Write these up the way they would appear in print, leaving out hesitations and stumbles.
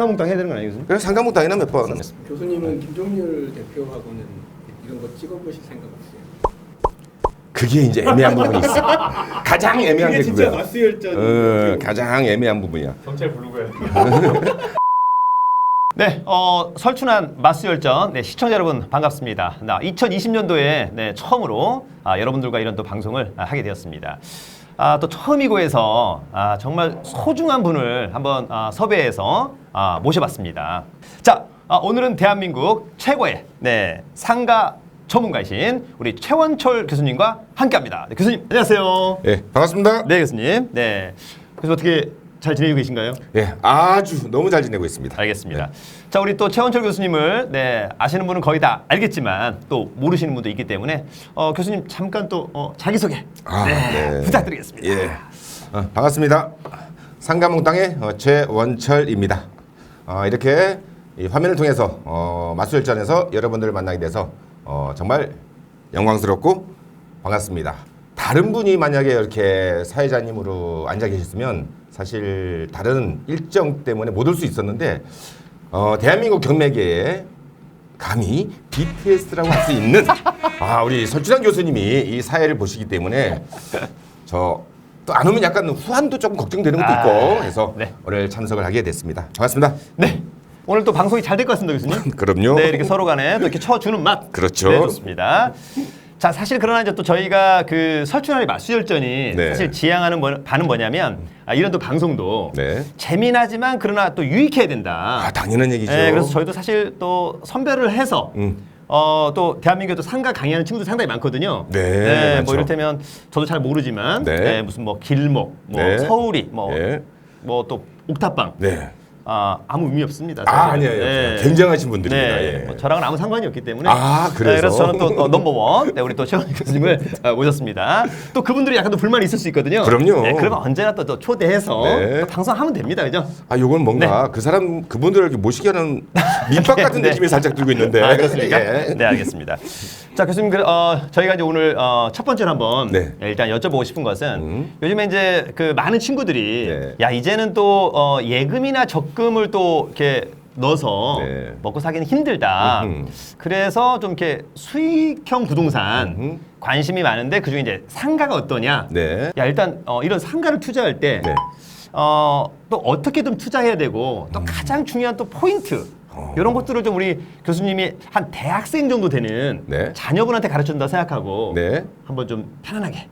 상가몽땅 해야 되는 거 아니에요, 교수님? 그래서 상가몽땅이나 몇 번. 교수님은 김종률 대표하고는 이런 거 찍어보실 생각 없어요? 그게 이제 애매한 부분이 있어. 가장 애매한 게 진짜 그거야. 마스열전. 가장 애매한 부분이야. 경찰 부르고 해요. 네, 설춘한 마스열전 시청자 여러분 반갑습니다. 2020년도에 처음으로 여러분들과 이런 또 방송을 하게 되었습니다. 또 처음이고 해서 정말 소중한 분을 한번 섭외해서 모셔봤습니다. 자, 오늘은 대한민국 최고의 상가 전문가이신 우리 최원철 교수님과 함께합니다. 네, 교수님 안녕하세요. 예, 반갑습니다. 네, 교수님. 네, 그래서 어떻게 잘 지내고 계신가요? 예, 아주 너무 잘 지내고 있습니다. 알겠습니다. 자, 우리 또 최원철 교수님을 아시는 분은 거의 다 알겠지만 또 모르시는 분도 있기 때문에 교수님 잠깐 또 자기소개 부탁드리겠습니다. 예, 반갑습니다. 상가몽땅의 최원철입니다. 이렇게 이 화면을 통해서 마수열전에서 여러분들을 만나게 돼서 정말 영광스럽고 반갑습니다. 다른 분이 만약에 이렇게 사회자님으로 앉아 계셨으면 사실 다른 일정 때문에 못 올 수 있었는데 대한민국 경매계에 감히 BTS라고 할 수 있는 우리 설준환 교수님이 이 사회를 보시기 때문에 저 또 안 오면 약간 후환도 조금 걱정되는 것도 있고 해서 오늘 참석을 하게 됐습니다. 반갑습니다. 네. 오늘 또 방송이 잘 될 것 같습니다, 교수님. 그럼요. 네, 이렇게 서로 간에 또 이렇게 쳐주는 맛. 그렇죠. 네, 좋습니다. 자, 사실 그러나 이제 또 저희가 그 설춘환의 마수열전이 사실 지향하는 바는 뭐냐면 이런 또 방송도 재미나지만 그러나 또 유익해야 된다. 당연한 얘기죠. 네, 그래서 저희도 사실 또 선별을 해서 또 대한민국에 또 상가 강의하는 친구들 상당히 많거든요. 네, 뭐 이를테면 저도 잘 모르지만 무슨 뭐 길목, 뭐 서울이, 뭐 또 옥탑방. 아무 의미 없습니다. 아니에요. 굉장하신 분들입니다. 뭐 저랑은 아무 상관이 없기 때문에. 그래서? 그래서 저는 또 넘버원 우리 또 최원철 교수님을 모셨습니다. 또 그분들이 약간 또 불만이 있을 수 있거든요. 그럼요. 그러면 언제나 또 초대해서 또 방송하면 됩니다, 그죠? 요건 뭔가 그분들을 모시게 하는 민박 같은 느낌이 살짝 들고 있는데. 그렇습니까? 네, 알겠습니다. 자, 교수님, 저희가 이제 오늘 첫 번째로 한번 일단 여쭤보고 싶은 것은 요즘에 이제 그 많은 친구들이 이제는 또 예금이나 적금을 또 이렇게 넣어서 먹고 사기는 힘들다. 그래서 좀 이렇게 수익형 부동산 관심이 많은데 그중에 이제 상가가 어떠냐? 일단 이런 상가를 투자할 때 또 어떻게 좀 투자해야 되고 또 가장 중요한 또 포인트 이런 것들을 좀 우리 교수님이 한 대학생 정도 되는 자녀분한테 가르쳐준다 생각하고 한번 좀 편안하게.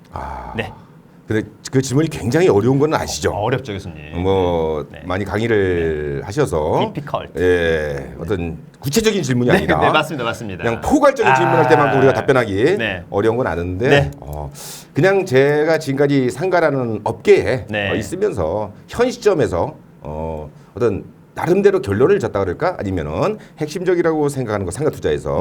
근데 그 질문이 굉장히 어려운 건 아시죠? 어렵죠, 교수님. 많이 강의를 하셔서 디피컬트. 어떤 구체적인 질문이 아니라 맞습니다. 그냥 포괄적인 질문할 때만큼 우리가 답변하기 어려운 건 아는데 그냥 제가 지금까지 상가라는 업계에 있으면서 현 시점에서 어떤 나름대로 결론을 졌다 그럴까? 아니면은 핵심적이라고 생각하는 거 상가 투자에서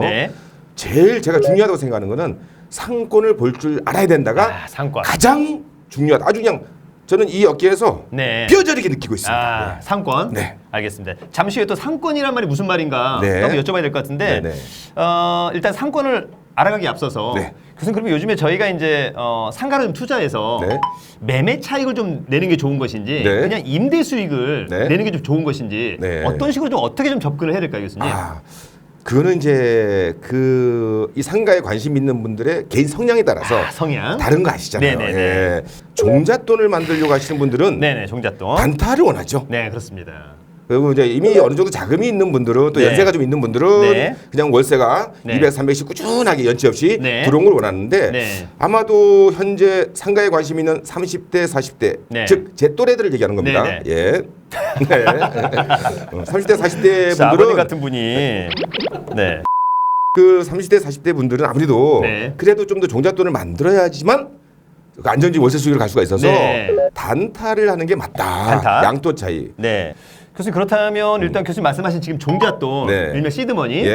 제일 제가 중요하다고 생각하는 거는 상권을 볼 줄 알아야 된다가 상권. 가장 중요하다. 아주 그냥 저는 이 업계에서 뼈저리게 느끼고 있습니다. 상권. 알겠습니다. 잠시 후에 또 상권이란 말이 무슨 말인가 한번 여쭤봐야 될 것 같은데 일단 상권을 알아가기 앞서서 교수님, 그러면 요즘에 저희가 이제 상가를 좀 투자해서 매매 차익을 좀 내는 게 좋은 것인지 그냥 임대 수익을 내는 게 좀 좋은 것인지 어떤 식으로 좀 어떻게 좀 접근을 해야 될까요, 교수님? 그거는 이제 이 상가에 관심 있는 분들의 개인 성향에 따라서 성향 다른 거 아시잖아요. 종잣돈을 만들려고 하시는 분들은 종잣돈 단타를 원하죠. 그렇습니다. 그리고 이제 이미 어느 정도 자금이 있는 분들은 또 연세가 좀 있는 분들은 그냥 월세가 200, 300씩 꾸준하게 연체 없이 들어온 걸 원하는데 아마도 현재 상가에 관심 있는 30대, 40대 즉 제 또래들을 얘기하는 겁니다. 30대, 40대 분들은 아버님 같은 분이 그 30대, 40대 분들은 아무래도 그래도 좀 더 종잣돈을 만들어야지만 안정적인 월세 수익을 갈 수가 있어서 단타를 하는 게 맞다. 양도 차이. 교수님, 그렇다면 일단 교수님 말씀하신 지금 종잣돈, 일명 시드머니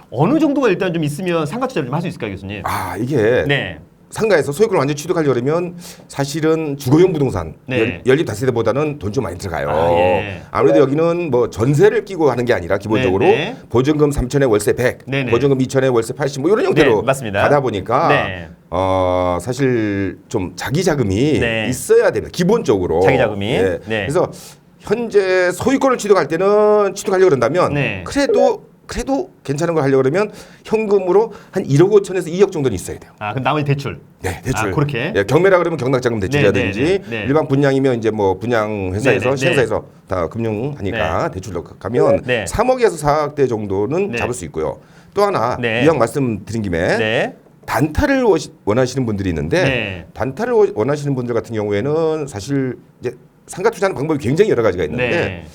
어느 정도가 일단 좀 있으면 상가 투자를 좀 할 수 있을까요, 교수님? 이게 상가에서 소유권을 완전히 취득하려면 사실은 주거용 부동산 연립 다세대보다는 돈 좀 많이 들어가요. 아무래도 여기는 뭐 전세를 끼고 하는 게 아니라 기본적으로 보증금 3천에 월세 100, 보증금 2천에 월세 80 뭐 이런 형태로 가다 보니까 사실 좀 자기 자금이 있어야 됩니다. 기본적으로. 자기 자금이. 그래서 현재 소유권을 취득할 때는 취득하려고 그런다면 네. 그래도 괜찮은 걸 하려고 그러면 현금으로 한 1억 5천에서 2억 정도는 있어야 돼요. 아, 그럼 나머지 대출. 네, 대출. 아, 그렇게. 예, 경매라 그러면 경락자금 대출이라든지 네, 네, 네, 네. 일반 분양이면 이제 뭐 분양 회사에서 네, 네, 시행사에서 다 금융하니까 대출로 가면 네. 3억에서 4억대 정도는 네. 잡을 수 있고요. 또 하나 네. 이왕 말씀드린 김에 네. 단타를 원하시는 분들이 있는데 네. 단타를 원하시는 분들 같은 경우에는 사실 이제 상가 투자하는 방법이 굉장히 여러 가지가 있는데 네.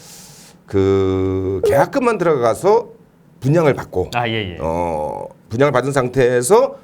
그 계약금만 들어가서 분양을 받고 아, 예, 예. 분양을 받은 상태에서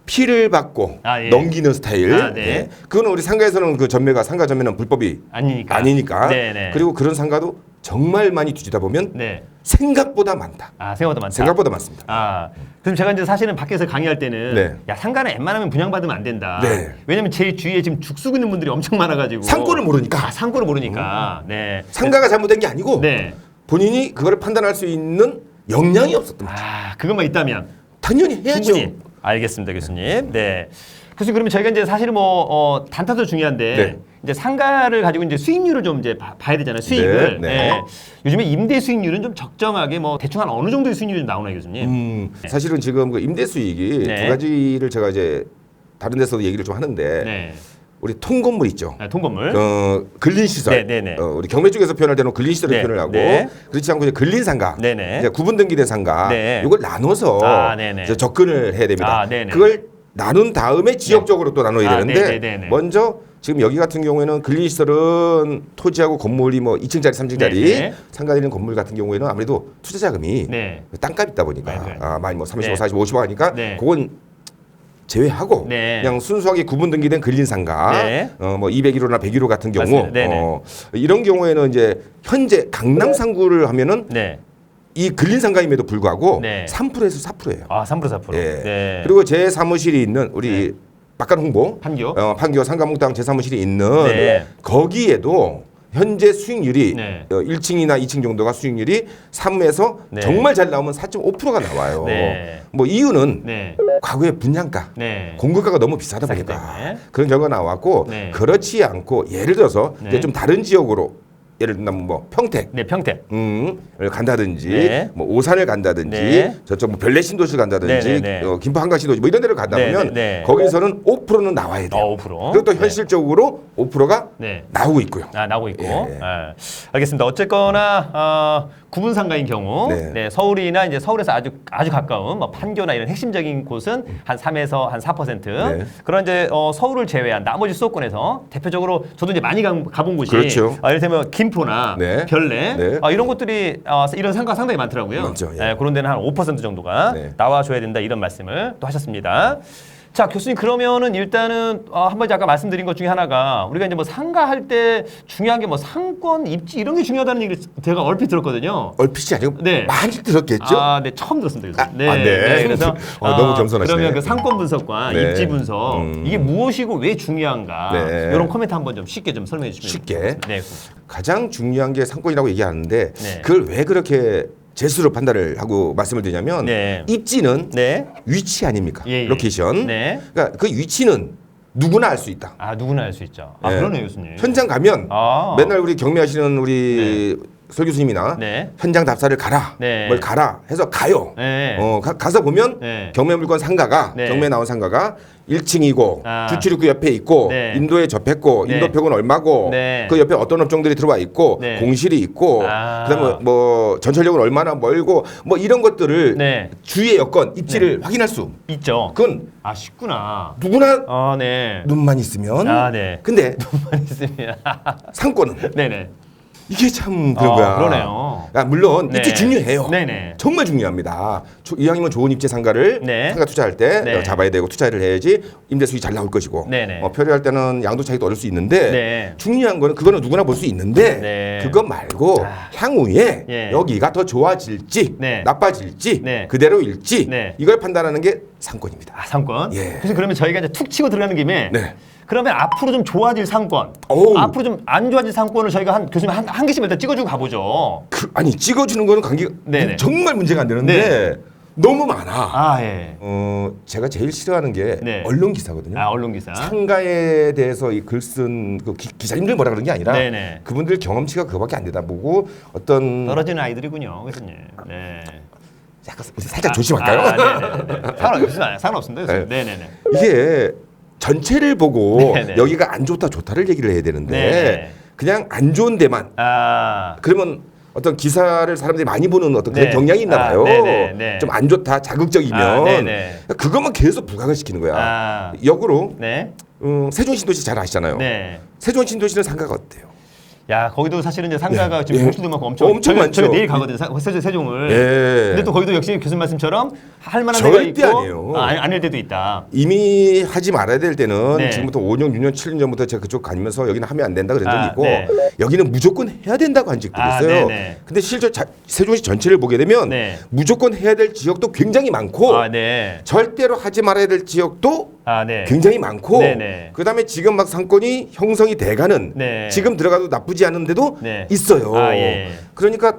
피를 받고 아, 예. 넘기는 스타일. 아, 네. 예. 그거는 우리 상가에서는 그 상가 전매는 불법이 아니니까. 네, 네. 그리고 그런 상가도 정말 많이 뒤지다 보면 네. 생각보다 많다. 아, 생각보다 많다. 생각보다 많습니다. 아, 그럼 제가 이제 사실은 밖에서 강의할 때는 네. 야, 상가는 웬만하면 분양받으면 안 된다. 네. 왜냐면 제 주위에 지금 죽쓰고 있는 분들이 엄청 많아가지고. 상권을 모르니까. 아, 상권을 모르니까. 네. 상가가 잘못된 게 아니고 네. 본인이 그거를 판단할 수 있는 역량이 없었던 거죠. 아, 그것만 있다면. 당연히 해야죠. 충분히. 알겠습니다, 교수님. 네. 교수님, 그러면 저희가 이제 사실은 단타도 중요한데 네. 이제 상가를 가지고 이제 수익률을 좀 이제 봐야 되잖아요. 수익을. 네, 네. 요즘에 임대 수익률은 좀 적정하게 대충 한 어느 정도의 수익률이 좀 나오나요, 교수님? 사실은 지금 그 임대 수익이 네. 두 가지를 제가 이제 다른 데서도 얘기를 좀 하는데 네. 우리 통건물 있죠. 아, 통건물. 근린시설. 네, 네, 네. 우리 경매 쪽에서 표현할 때는 근린시설을 네, 표현을 하고 네. 그렇지 않고 이제 근린상가. 네, 네. 이제 구분 등기된 상가. 네. 이걸 나눠서 아, 네, 네. 이제 접근을 해야 됩니다. 아, 네, 네. 그걸 나눈 다음에 지역적으로 또 나눠야 아, 되는데 네, 네, 네. 먼저 지금 여기 같은 경우에는 근린시설은 토지하고 건물이 2층짜리, 3층짜리 네, 네. 상가 있는 건물 같은 경우에는 아무래도 투자 자금이 네. 땅값 있다 보니까 네, 네. 많이 35, 네. 40, 50 하니까 네. 그건 제외하고 네. 그냥 순수하게 구분 등기된 근린상가 네. 201호나 101호 같은 경우 맞습니다. 네네. 이런 경우에는 이제 현재 강남 상구를 하면은 네. 이 근린상가임에도 불구하고 네. 3%에서 4%예요. 아, 3% 4%. 예. 네. 그리고 제 사무실이 있는 우리 네. 박간 홍보 판교. 판교 상가몽땅 제 사무실이 있는 네. 거기에도 현재 수익률이 네. 1층이나 2층 정도가 수익률이 3에서 네. 정말 잘 나오면 4.5%가 나와요. 네. 뭐 이유는 네. 과거에 분양가, 네. 공급가가 너무 비싸다 비싸기 보니까 때문에. 그런 결과가 나왔고 네. 그렇지 않고 예를 들어서 네. 이제 좀 다른 지역으로 예를 들면 뭐 평택 네, 평택. 간다든지 네. 뭐 오산을 간다든지 네. 저쪽 뭐 별내 신도시를 간다든지 네, 네, 네. 김포 한강신도시 뭐 이런 데를 간다 네, 보면 네, 네. 거기서는 5%는 나와야 돼요. 5%. 그리고 또 네. 현실적으로 5%가 네. 나오고 있고요. 아, 나오고 있고. 예. 아, 알겠습니다. 어쨌거나 구분 상가인 경우 네. 네, 서울이나 이제 서울에서 아주 가까운 판교나 이런 핵심적인 곳은 한 3에서 한 4%. 네. 그런 이제 서울을 제외한 나머지 수도권에서 대표적으로 저도 이제 많이 가본 곳이 그렇죠. 예를 들면 김포나 네. 별내 네. 이런 곳들이 이런 상가 상당히 많더라고요. 많죠, 예. 그런 데는 한 5% 정도가 네. 나와줘야 된다 이런 말씀을 또 하셨습니다. 자, 교수님 그러면은 일단은 한 번 아까 말씀드린 것 중에 하나가 우리가 이제 상가 할 때 중요한 게 상권, 입지 이런 게 중요하다는 얘기를 제가 얼핏 들었거든요. 얼핏이 아니고 네. 많이 들었겠죠. 아, 네, 처음 들었습니다. 교수님. 네. 그래서 너무 겸손하시네. 그러면 그 상권 분석과 네. 입지 분석 이게 무엇이고 왜 중요한가? 네. 이런 코멘트 한번 좀 쉽게 좀 설명해 주시면 쉽게. 좋겠습니다. 네. 가장 중요한 게 상권이라고 얘기하는데 네. 그걸 왜 그렇게 재수로 판단을 하고 말씀을 드리냐면 네. 입지는 네. 위치 아닙니까? 예, 예. 로케이션. 네. 그러니까 그 위치는 누구나 알 수 있다. 아, 누구나 알 수 있죠. 아, 네. 그러네요, 교수님. 현장 가면 아. 맨날 우리 경매하시는 우리 설 교수님이나 네. 현장 답사를 가라, 네. 뭘 가라 해서 가요. 네. 가서 보면 네. 경매 물건 상가가 네. 경매 나온 상가가 1층이고 아. 주출입구 옆에 있고 네. 인도에 접했고 네. 인도평은 얼마고 네. 그 옆에 어떤 업종들이 들어와 있고 네. 공실이 있고 아. 그다음에 뭐 전철역은 얼마나 멀고 뭐 이런 것들을 네. 주위의 여건 입지를 확인할 수. 있죠. 그건 아, 쉽구나. 누구나 아, 네. 눈만 있으면. 아, 네. 근데 많이 있습니다. 상권은 네네. 이게 참 그런 거야. 그러네요. 물론 네. 입지 중요해요. 네네. 정말 중요합니다. 이왕이면 좋은 입지 상가를 네. 상가 투자할 때 네. 잡아야 되고 투자를 해야지 임대 수익이 잘 나올 것이고 네네. 표류할 때는 양도 차익도 얻을 수 있는데 네. 중요한 거는 그거는 누구나 볼 수 있는데 네. 그거 말고 향후에 예. 여기가 더 좋아질지 네. 나빠질지 네. 그대로일지 네. 이걸 판단하는 게 상권입니다. 아, 상권. 예. 그래서 그러면 저희가 이제 툭 치고 들어가는 김에 네. 그러면 앞으로 좀 좋아질 상권, 어우. 앞으로 좀 안 좋아질 상권을 저희가 교수님 한 개씩 일단 찍어주고 가보죠. 아니 찍어주는 거는 관계가 네네. 정말 문제가 안 되는데 너무 많아. 아, 예. 제가 제일 싫어하는 게 네. 언론 기사거든요. 아, 언론 기사. 상가에 대해서 이 글 쓴 그 기자님들 뭐라 그런 게 아니라 네네. 그분들 경험치가 그거밖에 안 되다 보고 어떤 떨어지는 아이들이군요, 교수님. 네. 약간 살짝 조심할까요? 네네네. 상관없습니다, 교수님. 네. 네네네. 이게 전체를 보고 네네. 여기가 안 좋다 좋다를 얘기를 해야 되는데 네네. 그냥 안 좋은 데만 아, 그러면 어떤 기사를 사람들이 많이 보는 어떤 그런 네. 경향이 있나 봐요. 네네. 좀 안 좋다 자극적이면 네네. 그것만 계속 부각을 시키는 거야. 아, 역으로 네. 세종신도시 잘 아시잖아요. 네. 세종신도시는 상가가 어때요? 야, 거기도 사실은 이제 상가가 지금 예. 목수도만큼 엄청 엄청 많죠. 저희 내일 가거든요. 세종을. 예. 근데 또 거기도 역시 교수님 말씀처럼 할 만한 데가 절대 있고 아니에요. 아닐 때도 있다. 이미 하지 말아야 될 때는 네. 지금부터 5년, 6년, 7년 전부터 제가 그쪽 가면서 여기는 하면 안 된다 그런 적이 아, 있고 네. 여기는 무조건 해야 된다고 한 적도 아, 있어요. 네네. 근데 실제 세종시 전체를 보게 되면 네. 무조건 해야 될 지역도 굉장히 많고 아, 네. 절대로 하지 말아야 될 지역도 아, 네. 굉장히 많고 네네. 그다음에 지금 막 상권이 형성이 돼가는 네. 지금 들어가도 나쁘지 않은데도 네. 있어요. 아, 예. 그러니까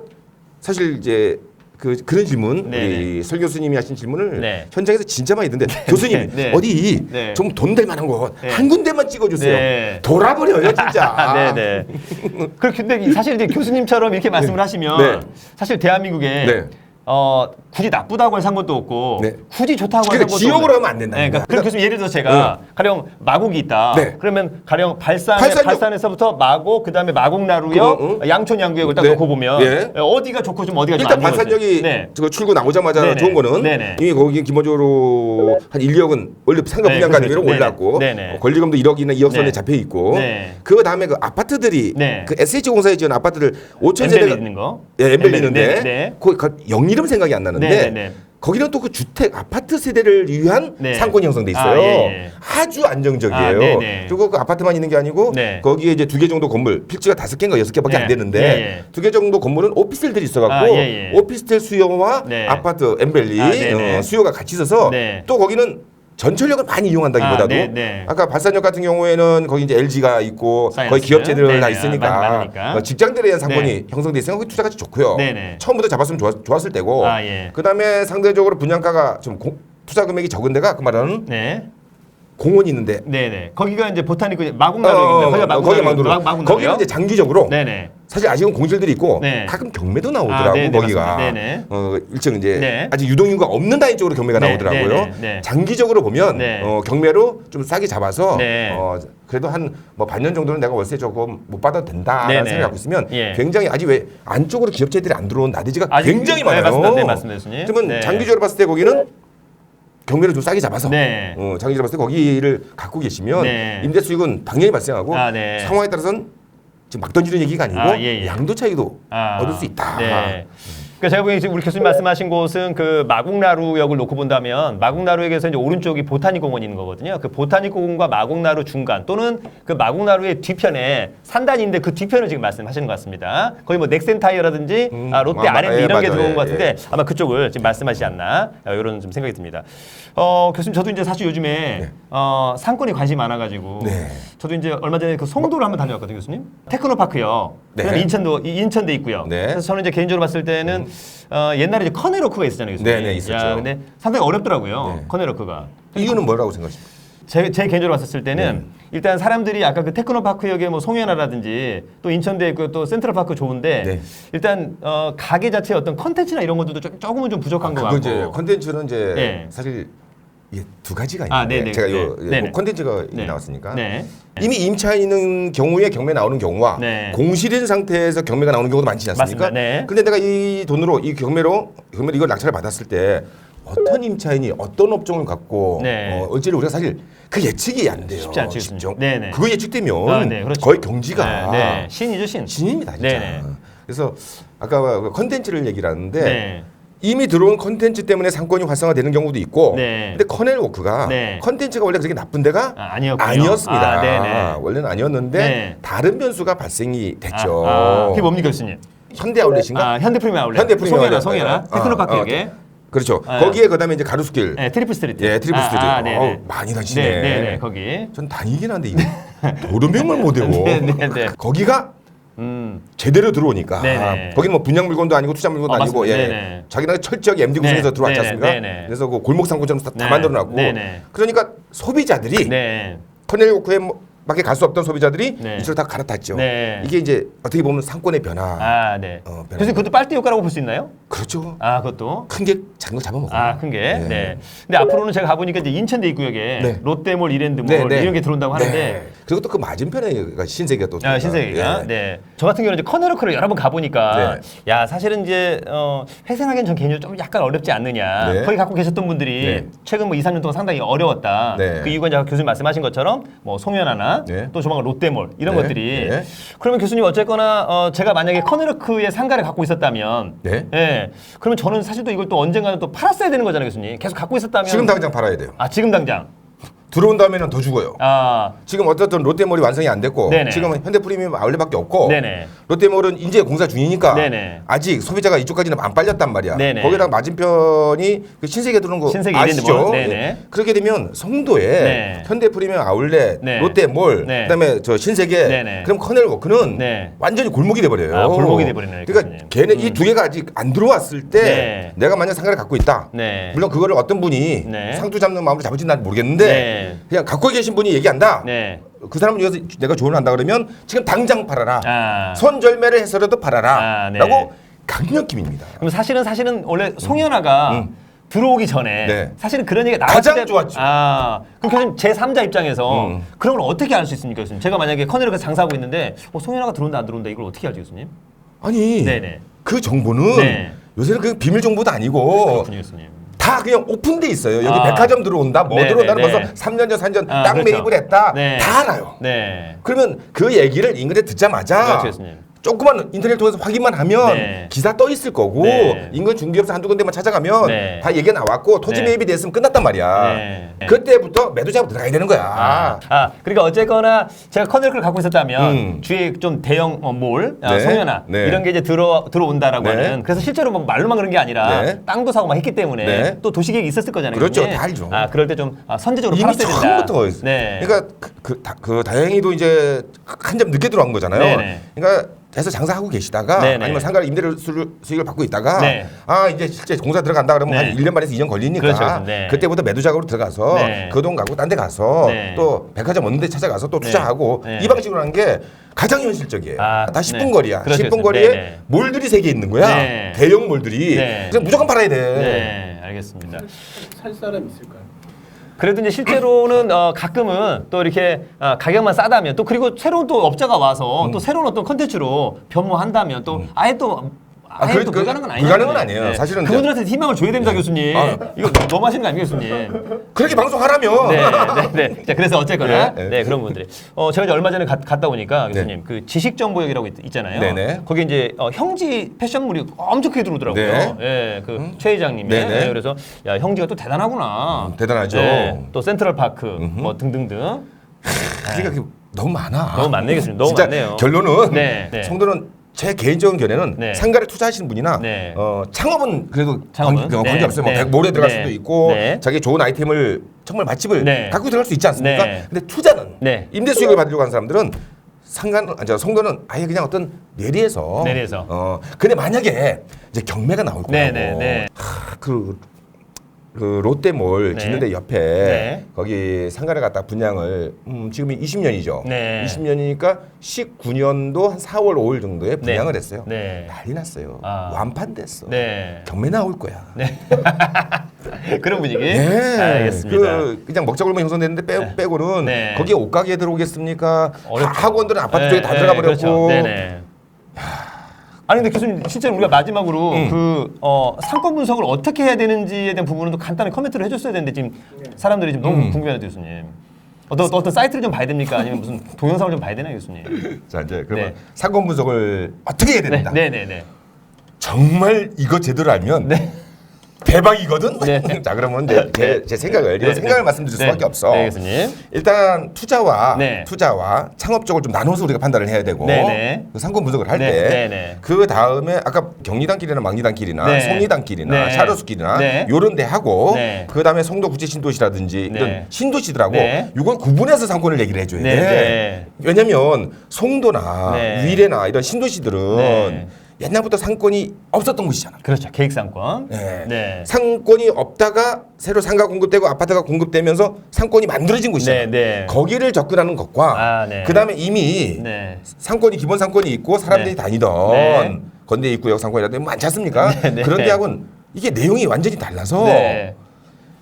사실 이제 그런 질문 네네. 우리 설 교수님이 하신 질문을 네. 현장에서 진짜 많이 듣는데 교수님 네. 어디 네. 좀 돈 될 만한 거 한 네. 군데만 찍어주세요. 네. 돌아버려요 진짜. 네네. 근데 사실 이제 교수님처럼 이렇게 말씀을 하시면 네. 사실 대한민국에 네. 굳이 나쁘다고 할 상권도 없고 네. 굳이 좋다고 할 그러니까 상권도 지역으로 없는. 하면 안 된다. 네, 그러니까 교수님 예를 들어서 제가 가령 마곡이 있다. 네. 그러면 가령 발산역. 발산에서부터 마곡 그다음에 마곡나루역, 양촌 양구역을 딱 네. 놓고 보면 예. 어디가 좋고 좀 어디가 좀 일단 안 좋은 반산역이 거지. 네. 저 출구 나오자마자 네네. 좋은 거는 네네. 이미 거기 기본적으로 한 1억은 원래 상가 네, 분양가 그렇죠. 대비로 올랐고 네네. 권리금도 1억이나 2억 선에 네. 잡혀 있고 네. 그 다음에 그 아파트들이 네. 그 SH공사에 지은 아파트들 5천 엠벨리 세대가 있는 거. 예, 엠벨리 있는데 네, 네. 거기 영 이름 생각이 안 나는데 네네네. 거기는 또 그 주택 아파트 세대를 위한 네. 상권이 형성돼 있어요. 아, 예, 예. 아주 안정적이에요. 아, 네네. 그리고 그 아파트만 있는 게 아니고 네. 거기에 이제 2개 정도 건물 필지가 5개인가 6개밖에 네. 안 되는데 예, 예. 2개 정도 건물은 오피스텔들이 있어갖고 아, 예, 예. 오피스텔 수요와 네. 아파트 엠벨리 아, 네네. 수요가 같이 있어서 네. 또 거기는 전철역을 많이 이용한다기보다도 아, 네, 네. 아까 발산역 같은 경우에는 거기 이제 LG가 있고 사이언스. 거기 기업체들 네네. 다 있으니까 많으니까. 직장들에 대한 상권이 네. 형성돼 있으니까 거기 투자가치 좋고요. 네네. 처음부터 잡았으면 좋았을 때고 아, 예. 그다음에 상대적으로 분양가가 좀 투자 금액이 적은 데가 그 말은 네. 공원이 있는데 네네. 거기가 이제 보타니크 마곡나루역입니다. 거기가 마곡나루. 거기는 이제 장기적으로 네네. 사실 아직은 공실들이 있고 네. 가끔 경매도 나오더라고 네네, 거기가 맞습니다. 네네. 일정 이제 네. 아직 유동인구가 없는 단위 쪽으로 경매가 네, 나오더라고요. 네네, 네. 장기적으로 보면 네. 경매로 좀 싸게 잡아서 네. 그래도 한 뭐 반년 정도는 내가 월세 조금 못 받아도 된다라는 네네. 생각을 갖고 있으면 예. 굉장히 아직 왜 안쪽으로 기업체들이 안 들어온 나대지가 아직- 굉장히 네, 많아요. 맞습니다. 네, 맞습니다, 교수님. 그러면 네. 장기적으로 봤을 때 거기는 경매를 좀 싸게 잡아서 네. 장기적으로 봤을 때 거기를 갖고 계시면 네. 임대 수익은 당연히 발생하고 아, 네. 상황에 따라서는 지금 막 던지는 얘기가 아니고 아, 예, 예. 양도 차이도 아, 얻을 수 있다. 네. 그러니까 제가 보기엔 지금 우리 교수님 말씀하신 곳은 그 마곡나루역을 놓고 본다면 마곡나루역에서 이제 오른쪽이 보타닉 공원이 있는 거거든요. 그 보타닉 공원과 마곡나루 중간 또는 그 마곡나루의 뒤편에 산단인데 그 뒤편을 지금 말씀하시는 것 같습니다. 거의 뭐 넥센 타이어라든지 롯데 R&D 예, 이런 게 맞아요. 들어온 것 예, 같은데 예. 아마 그쪽을 지금 말씀하시지 않나 이런 좀 생각이 듭니다. 교수님 저도 이제 사실 요즘에 상권에 관심이 많아가지고 네. 저도 이제 얼마 전에 그 송도를 한번 다녀왔거든요, 교수님. 테크노파크요. 네. 그다음에 인천대 있고요. 네. 그래서 저는 이제 개인적으로 봤을 때는 옛날에 이제 커넬워크가 있었잖아요, 교수님. 네, 있었죠. 야, 근데 상당히 어렵더라고요, 네. 커넬워크가. 이유는 뭐라고 생각하십니까? 제 개인적으로 봤을 때는 일단 사람들이 아까 그 테크노파크역에 뭐 송현아라든지 또 인천대 있고 또 센트럴파크 좋은데 네. 일단 가게 자체의 어떤 컨텐츠나 이런 것들도 조금은 좀 부족한 것 같고. 이제 컨텐츠는 이제 네. 사실 이게 두 가지가 아, 있는데 네네. 제가 네. 요 컨텐츠가 네. 나왔으니까 네. 이미 임차 있는 경우에 경매 나오는 경우와 네. 공실인 상태에서 경매가 나오는 경우도 많지 않습니까? 맞습니다. 네. 근데 내가 이 돈으로 이 경매로 이걸 낙찰을 받았을 때 어떤 임차인이 어떤 업종을 갖고 네. 어찌를 우리가 사실 그 예측이 안 돼요. 쉽지 않죠, 교수님. 쉽죠. 네네. 그거 예측되면 아, 네, 그렇죠. 거의 경지가 네, 네. 신이죠, 신. 신입니다, 진짜. 네네. 그래서 아까 컨텐츠를 얘기를 하는데 네. 이미 들어온 컨텐츠 때문에 상권이 활성화되는 경우도 있고 네. 근데 커넬워크가 네. 컨텐츠가 원래 그렇게 나쁜 데가 아니었군요. 아니었습니다. 아, 네네. 원래는 아니었는데 네. 다른 변수가 발생이 됐죠. 그게 뭡니까, 교수님? 현대 아울렛인가? 현대 프리미엄 아울렛. 현대 프리미엄 아울렛. 송혜나. 테크노파크역에. 그렇죠. 아. 거기에 그다음에 이제 가로수길. 네, 트리플 스트리트. 예, 트리플 스트리트. 네네. 많이 다니시네. 네네, 거기. 전 다니긴 한데 이거 도로명을 못 외워. 네네네. 거기가 제대로 들어오니까 네네. 거기는 뭐 분양 물건도 아니고 투자 물건도 아니고 맞습니다. 예. 네네. 자기네가 철저하게 MD 구성에서 네. 들어왔지 않습니까? 네네. 그래서 그 골목 상권처럼 다 네. 만들어놨고 네네. 그러니까 소비자들이 네. 커넬워크에 밖에 갈 수 없던 소비자들이 네. 이쪽으로 다 갈아탔죠. 네. 이게 이제 어떻게 보면 상권의 변화. 아, 네. 변화. 그래서 그것도 빨대 효과라고 볼 수 있나요? 그렇죠. 아, 그것도. 큰 게 작은 거 잡아먹어요. 아, 큰 게. 네. 네. 근데 앞으로는 제가 가보니까 이제 인천 대입구역에 네. 롯데몰, 이랜드몰 네, 네. 이런 게 들어온다고 하는데. 네. 그리고 또 그 맞은편에 신세계가 또 아, 신세계가. 예. 네. 저 같은 경우는 이제 커널워크를 여러 번 가보니까 네. 야, 사실은 이제 회생하기엔 전 개인적으로 좀 약간 어렵지 않느냐. 네. 거기 갖고 계셨던 분들이 네. 최근 뭐 2, 3년 동안 상당히 어려웠다. 네. 그 이유가 이제 교수님 말씀하신 것처럼 뭐 송현아나 네. 또 조만간 롯데몰 이런 네. 것들이 네. 그러면 교수님 어쨌거나 제가 만약에 커널워크의 상가를 갖고 있었다면 네. 예. 그러면 저는 사실 또 이걸 또 언젠가는 또 팔았어야 되는 거잖아요, 교수님. 계속 갖고 있었다면 지금 당장 팔아야 돼요. 아, 지금 당장. 들어온 다음에는 더 죽어요. 아, 지금 어쨌든 롯데몰이 완성이 안 됐고 네네. 지금 현대프리미엄 아울렛밖에 없고 네네. 롯데몰은 이제 공사 중이니까 네네. 아직 소비자가 이쪽까지는 안 빨렸단 말이야. 네네. 거기다 맞은편이 그 신세계 들어온 거 신세계 아시죠? 이랜드몰. 네네. 예. 그렇게 되면 성도에 네. 현대프리미엄 아울렛, 네. 롯데몰, 네. 그다음에 저 신세계, 네네. 그럼 커넬워크는 네. 완전히 골목이 돼 버려요. 아, 골목이 돼버리네요, 그러니까 교수님. 걔네 이 두 개가 아직 안 들어왔을 때 네. 내가 만약 상가를 갖고 있다. 네. 물론 그거를 어떤 분이 네. 상투 잡는 마음으로 잡을지 난 모르겠는데 네. 그냥 갖고 계신 분이 얘기한다. 네. 그 사람을 위해서 내가 조언을 한다 그러면 지금 당장 팔아라. 아. 손절매를 해서라도 팔아라. 아, 네. 라고 강력힘입니다. 그럼 사실은 원래 송현아가 들어오기 전에 네. 사실은 그런 얘기가 나왔을 가장 때 좋았죠. 아, 그럼 교수님 제 3자 입장에서 그런 걸 어떻게 알 수 있습니까, 교수님? 제가 만약에 커널에서 장사하고 있는데 송현아가 들어온다 안 들어온다 이걸 어떻게 알죠, 교수님? 아니 네네. 그 정보는 네. 요새는 그 비밀 정보도 아니고 그렇군요, 교수님. 다 그냥 오픈돼 있어요. 여기 아. 백화점 들어온다, 뭐 네, 들어온다는 네, 벌써 네. 3년 전, 4년 아, 땅 그렇죠. 매입을 했다. 네. 다 알아요. 네. 그러면 그 얘기를 인근에 듣자마자 그렇죠, 교수님. 조그만 인터넷 통해서 확인만 하면 네. 기사 떠 있을 거고 네. 인근 중개업소 한두 군데만 찾아가면 네. 다 얘기가 나왔고 토지 네. 매입이 됐으면 끝났단 말이야. 네. 네. 그때부터 매도자로 들어가야 되는 거야. 그러니까 어쨌거나 제가 커널을 갖고 있었다면 주위에 좀 대형 몰, 네. 송현아 네. 이런 게 이제 들어온다라고 네. 하는. 그래서 실제로 막 말로만 그런 게 아니라 네. 땅도 사고 막 했기 때문에 네. 또 도시계획이 있었을 거잖아요. 그렇죠. 교수님. 다 알죠. 그럴 때 좀 선제적으로 이미 팔았어야 된다. 처음부터 있어요. 네. 그러니까 그 다행히도 이제 한 점 늦게 들어간 거잖아요. 네네. 그러니까 해서 장사하고 계시다가 네네. 아니면 상가를 임대료 수익을 받고 있다가 네. 이제 실제 공사 들어간다 그러면 네. 한 1년 반에서 2년 걸리니까 그렇죠. 네. 그때부터 매도 작업으로 들어가서 네. 그 돈 갖고 딴 데 가서 네. 또 백화점 없는 데 찾아가서 또 네. 투자하고 네. 이 방식으로 하는 게 가장 현실적이에요. 아, 다 10분 네. 거리야. 그렇죠. 10분 거리에 네네. 몰들이 3개 있는 거야. 네. 대형 몰들이. 네. 그래서 무조건 팔아야 돼. 네, 알겠습니다. 살 사람 있을까요? 그래도 이제 실제로는 가끔은 또 이렇게 가격만 싸다면 또 그리고 새로운 또 업자가 와서 또 새로운 어떤 컨텐츠로 변모한다면 또 아예 또 아예 또 불가능은 아니에요. 불가능은 아니에요. 사실은 이제- 그분들한테 희망을 줘야 됩니다, 교수님. 이거 너무 하시는 거 아니에요, 교수님? 그렇게 방송하라며. 네. 자, 그래서 어쨌거나 네, 네, 네. 그런 분들이 제가 이제 얼마 전에 갔다 오니까 교수님 그 지식정보역이라고 있잖아요. 네네. 거기 이제 형지 패션물이 엄청 크게 들어오더라고요. 네. 예, 그 최 회장님이. 네네. 네, 그래서 야 형지가 또 대단하구나. 대단하죠. 네, 또 센트럴파크 뭐 등등등. 그러니까 그게 너무 많아. 너무 많네요, 교수님. 너무 진짜 많네요. 결론은 네, 네. 성도는 제 개인적인 견해는 네. 상가를 투자하시는 분이나 네. 창업은 그래도 창업은? 관계 네. 없어요. 뭐 네. 몰에 들어갈 네. 수도 있고 네. 자기 좋은 아이템을 정말 맛집을 네. 갖고 들어갈 수 있지 않습니까? 네. 근데 투자는 네. 임대 수익을 받으려고 하는 사람들은 성도는 아예 그냥 어떤 뇌리에서 근데 만약에 이제 경매가 나올 거라고 네. 그 롯데몰 네. 짓는데 옆에 네. 거기 상가를 갖다 분양을 지금이 20년이죠. 네. 20년이니까 19년도 한 4월 5일 정도에 분양을 했어요. 네. 난리 났어요. 아. 완판됐어. 네. 경매 나올 거야. 네. 그런 분위기. 네. 알겠습니다. 그냥 먹자골목 형성됐는데 빼고는 네. 거기에 옷가게 들어오겠습니까? 어렵죠. 학원들은 아파트 네, 쪽에 다 네, 들어가 버렸고. 그렇죠. 네네. 아니 근데 교수님 실제로 우리가 마지막으로 상권 분석을 어떻게 해야 되는지에 대한 부분은 또 간단히 코멘트를 해줬어야 되는데 지금 사람들이 지금 너무 궁금해하는데 교수님. 어떤 사이트를 좀 봐야 됩니까? 아니면 무슨 동영상을 좀 봐야 되나요, 교수님? 자 이제 그러면 네. 상권 분석을 어떻게 해야 된다. 네네네. 정말 이거 제대로 알면 네. 대박이거든. 네. 자 그러면 이제 제 생각을 이런 생각을 말씀드릴 수밖에 없어. 네, 교수님. 일단 투자와 네. 창업 쪽을 좀 나눠서 우리가 판단을 해야 되고 네. 그 상권 분석을 할 네, 때 네, 네. 그 다음에 아까 경리단길이나 막리단길이나 네. 송리단길이나 네. 샤르수길이나 네. 요런 데 하고 네. 그 다음에 송도 구치 신도시라든지 네. 이런 신도시들하고 네. 이걸 구분해서 상권을 얘기를 해줘야 네, 돼. 네. 왜냐면 송도나 네. 위례나 이런 신도시들은 네. 옛날부터 상권이 없었던 곳이잖아. 그렇죠. 계획상권. 네. 네. 상권이 상권이 없다가 새로 상가 공급되고 아파트가 공급되면서 상권이 만들어진 곳이잖아. 네, 네. 거기를 접근하는 것과 아, 네. 그다음에 이미 네. 상권이 기본 상권이 있고 사람들이 네. 다니던 네. 건대 입구역 상권이라든지 많지 않습니까? 네, 네. 그런 데하고는 이게 내용이 완전히 달라서 네.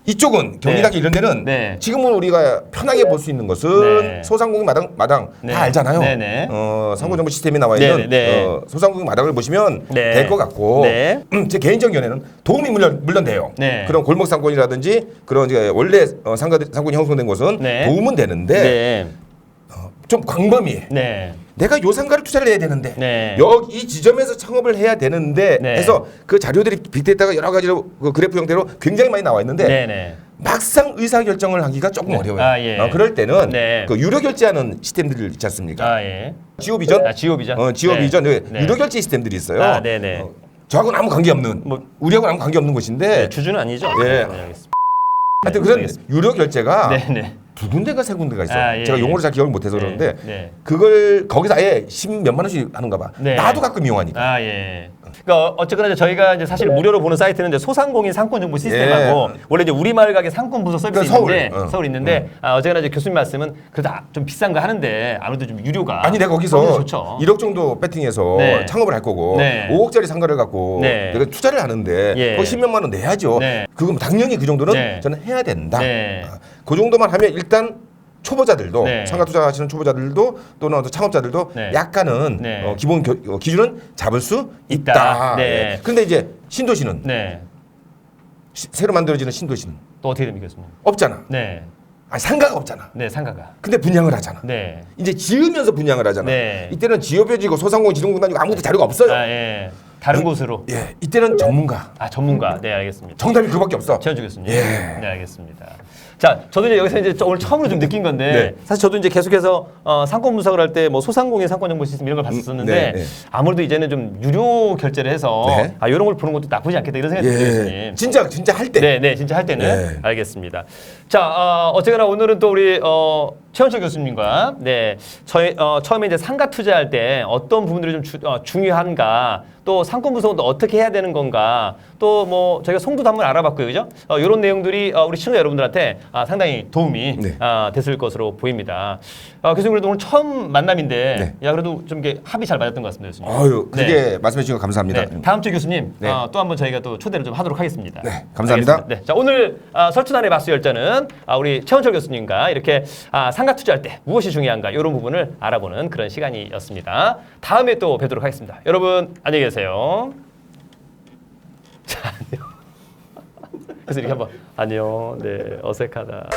이쪽은 경리단길 이런 데는 네. 지금은 우리가 편하게 볼 수 있는 것은 네. 소상공인 마당 네. 다 알잖아요. 네, 네. 상권정보 시스템에 나와 네, 있는 네. 소상공인 마당을 보시면 네. 될 것 같고 네. 제 개인적인 견해는 도움이 물론 돼요. 네. 그런 골목 상권이라든지 그런 이제 원래 상권이 형성된 곳은 네. 도움은 되는데 네. 좀 광범위해. 네. 내가 요 상가를 투자를 해야 되는데 네. 여기 이 지점에서 창업을 해야 되는데 네. 해서 그 자료들이 빅데이터가 여러 가지로 그 그래프 형태로 굉장히 많이 나와 있는데 네, 네. 막상 의사 결정을 하기가 조금 어려워요. 아, 예. 그럴 때는 네. 그 유료 결제하는 시스템들 있지 않습니까? 아, 예. 지오 비전, 지오 비전. 지오 네. 비전 네. 유료 결제 시스템들이 있어요. 아, 네, 네. 저하고는 아무 관계 없는, 뭐- 우리하고는 아무 관계 없는 곳인데, 네, 주주는 아니죠? 예. 네, 알겠습니다. 하여튼 네, 그런 알겠습니다. 유료 결제가 네, 네. 두 군데가 세 군데가 있어. 아, 예, 제가 예. 용어를 잘 기억을 못해서 네, 그러는데 네. 그걸 거기서 아예 10몇만 원씩 하는가 봐. 네. 나도 가끔 이용하니까. 아, 예. 그러니까 어쨌거나 이제 저희가 이제 사실 무료로 보는 사이트는 이제 소상공인 상권 정보 시스템하고 원래 이제 우리 마을 가게 상권 부서 서비스 그러니까 있는데 서울, 서울 있는데 어쨌거나 이제 교수님 말씀은 그래도 좀 비싼 거 하는데 아무래도 좀 유료가 아니 내가 거기서 좋죠. 1억 정도 배팅해서 네. 창업을 할 거고 네. 5억짜리 상가를 갖고 네. 내가 투자를 하는데 예. 거기 10몇만 원 내야죠. 네. 그건 당연히 그 정도는 네. 저는 해야 된다. 네. 그 정도만 하면 일단 초보자들도 네. 상가 투자하시는 초보자들도 또는 어떤 창업자들도 네. 약간은 네. 기본 기준은 잡을 수 있다. 있다. 네. 예. 근데 이제 신도시는 네. 새로 만들어지는 신도시는 또 어떻게 됩니까, 교수님? 없잖아. 네. 아니 상가가 없잖아. 네, 상가가. 근데 분양을 하잖아. 네. 이제 지으면서 분양을 하잖아. 네. 이때는 지역표지고 소상공인 지정공단이고 아무것도 자료가 없어요. 아, 예. 다른 곳으로. 예, 이때는 전문가. 아, 전문가. 네, 알겠습니다. 정답이 그밖에 없어. 최현주 교수님. 예. 네, 알겠습니다. 자, 저도 이제 여기서 이제 오늘 처음으로 좀 느낀 건데 네. 사실 저도 이제 계속해서 상권 분석을 할 때 뭐 소상공인 상권 정보 시스템 이런 걸 봤었는데 네, 네. 아무래도 이제는 좀 유료 결제를 해서 네. 이런 걸 보는 것도 나쁘지 않겠다 이런 생각이 들어요, 교수님. 예, 진짜 할 때. 네, 네, 진짜 할 때는 네. 알겠습니다. 자, 어쨌거나 오늘은 또 우리 최원철 교수님과 네, 처음에 이제 상가 투자할 때 어떤 부분들이 좀 중요한가, 또 상권 분석은 또 어떻게 해야 되는 건가, 또 뭐 저희가 송도도 한번 알아봤고요, 그죠? 이런 내용들이 우리 시청자 여러분들한테 상당히 도움이 네. 됐을 것으로 보입니다. 교수님 그래도 오늘 처음 만남인데, 네. 야 그래도 좀 이게 합이 잘 맞았던 것 같습니다, 교수님. 아유, 그게 네. 말씀해 주신 거 감사합니다. 네, 다음 주 교수님 네. 또 한번 저희가 또 초대를 좀 하도록 하겠습니다. 네, 감사합니다. 알겠습니다. 네, 자 오늘 설투단의 바수 열전은 우리 최원철 교수님과 이렇게 상가 투자할 때 무엇이 중요한가 이런 부분을 알아보는 그런 시간이었습니다. 다음에 또 뵙도록 하겠습니다. 여러분 안녕히 계세요. 자 안녕. 그래서 이렇게 한번 안녕. 네 어색하다.